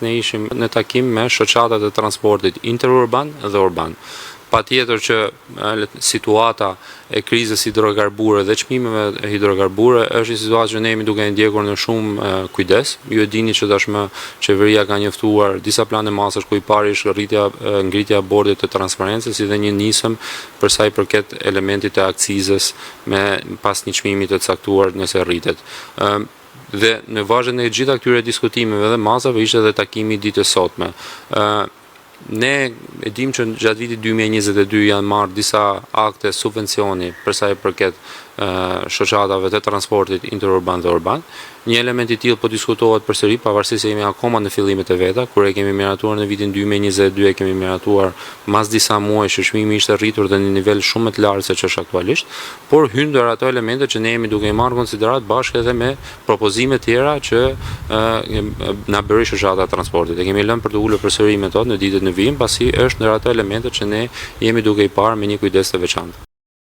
Ne ishim në takim me shoqatat e transportit interurban dhe urban. Patjetër që situata e krizës hidrokarbure dhe çmimeve hidrokarbure është një situatë që ne jemi duke ndjekur në shumë kujdes. Ju e dini që tashmë qeveria ka njoftuar disa plane masash ku i pari është ngritja e bordit të transparencës si dhe një nisëm për sa i përket elementit të akcizës me pas një çmimi të caktuar nëse rritet. Dhe në vazhdim të gjitha këtyre diskutimeve dhe masave ishte edhe takimi ditës sotme. Ne e dim që gjatë vitit 2022 janë marrë disa akte subvencioni për sa i përket shoqatave të transportit interurban dhe urban. Një element i tillë po diskutohet përsëri, pavarësisht se jemi akoma në fillimet e veta, kur e kemi miratuar në vitin 2022 e kemi miratuar mas disa muaj që çmimi ishte rritur dhe në nivel shumë më të lartë se ç'është aktualisht, por hyn ndër ato elemente që ne jemi duke i marrë konsiderat bashkë edhe me propozime tjera që na bëri shoqata e transportit. E kemi lënë për të ulur përsëri me to në ditët në vijim, pasi është ndër ato elemente që ne jemi duke i parë me një kujdes të veçantë.